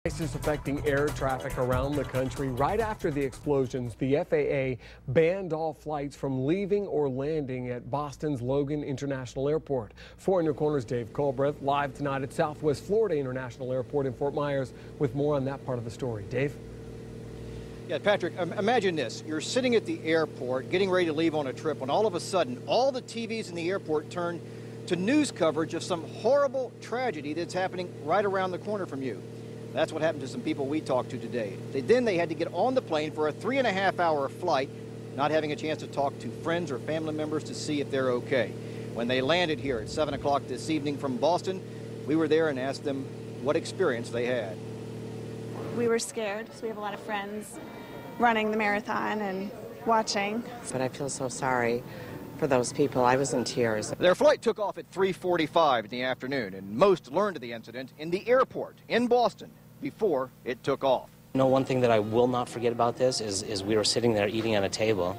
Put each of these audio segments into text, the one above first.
Crisis affecting air traffic around the country. Right after the explosions, the FAA banned all flights from leaving or landing at Boston's Logan International Airport. For In Your Corner's Dave Culbreth, live tonight at Southwest Florida International Airport in Fort Myers with more on that part of the story. Dave? Yeah, Patrick, imagine this. You're sitting at the airport, getting ready to leave on a trip, when all of a sudden, all the TVs in the airport turn to news coverage of some horrible tragedy that's happening right around the corner from you. That's what happened to some people we talked to today. They had to get on the plane for a 3.5-hour flight, not having a chance to talk to friends or family members to see if they're okay. When they landed here at 7 o'clock this evening from Boston, we were there and asked them what experience they had. We were scared, so we have a lot of friends running the marathon and watching. But I feel so sorry for those people. I was in tears. Their flight took off at 3:45 in the afternoon, and most learned of the incident in the airport in Boston before it took off. You know, one thing that I will not forget about this is we were sitting there eating at a table.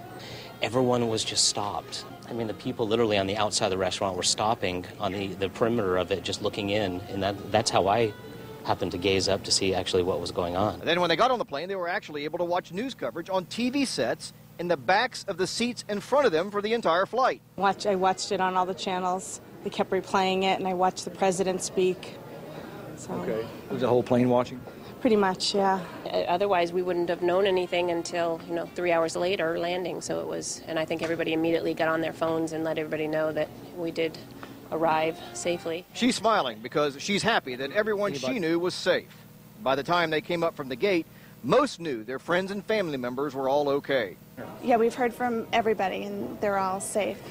Everyone was just stopped. I mean, the people literally on the outside of the restaurant were stopping on the perimeter of it, just looking in, and that's how I happened to gaze up to see actually what was going on. And then when they got on the plane, they were actually able to watch news coverage on TV sets in the backs of the seats in front of them for the entire flight. I watched it on all the channels. They kept replaying it, and I watched the president speak. So, okay. Was the whole plane watching? Pretty much, yeah. Otherwise, we wouldn't have known anything until, 3 hours later landing. So it was, and I think everybody immediately got on their phones and let everybody know that we did arrive safely. She's smiling because she's happy that everyone she knew was safe. By the time they came up from the gate, most knew their friends and family members were all okay. Yeah, we've heard from everybody, and they're all safe.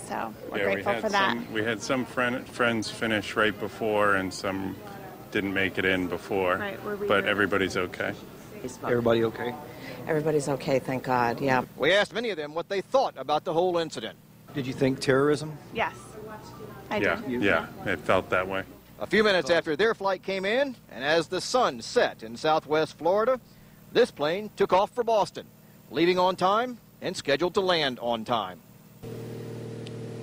So we're grateful for that. We had some friends finish right before, and some didn't make it in before. Right, but everybody's okay. Everybody okay? Everybody's okay, thank God, yeah. We asked many of them what they thought about the whole incident. Did you think terrorism? Yes, I did. Yeah, it felt that way. A few minutes after their flight came in, and as the sun set in Southwest Florida, this plane took off for Boston, leaving on time and scheduled to land on time.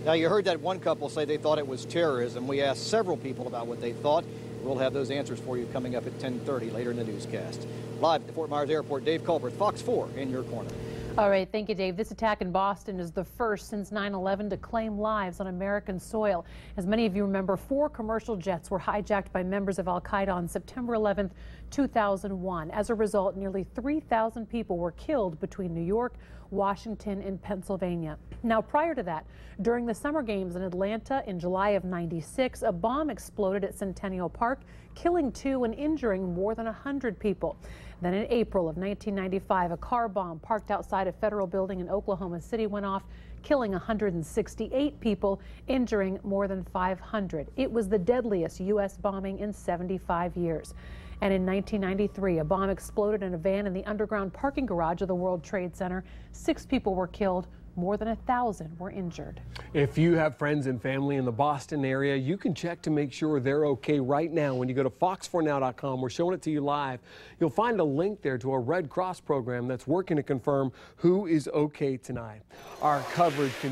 Now, you heard that one couple say they thought it was terrorism. We asked several people about what they thought. We'll have those answers for you coming up at 10:30 later in the newscast. Live at the Fort Myers Airport, Dave Culbreth, Fox 4 in your corner. All right, thank you, Dave. This attack in Boston is the first since 9/11 to claim lives on American soil. As many of you remember, 4 commercial jets were hijacked by members of al-Qaeda on September 11th, 2001. As a result, nearly 3,000 people were killed between New York, Washington, and Pennsylvania. Now, prior to that, during the Summer Games in Atlanta in July of '96, a bomb exploded at Centennial Park, killing 2 and injuring more than 100 people. Then in April of 1995, a car bomb parked outside a federal building in Oklahoma City went off, killing 168 people, injuring more than 500. It was the deadliest U.S. bombing in 75 years. And in 1993, a bomb exploded in a van in the underground parking garage of the World Trade Center. 6 people were killed. More than 1,000 were injured. If you have friends and family in the Boston area, you can check to make sure they're okay right now. When you go to fox4now.com, we're showing it to you live. You'll find a link there to a Red Cross program that's working to confirm who is okay tonight. Our coverage continues.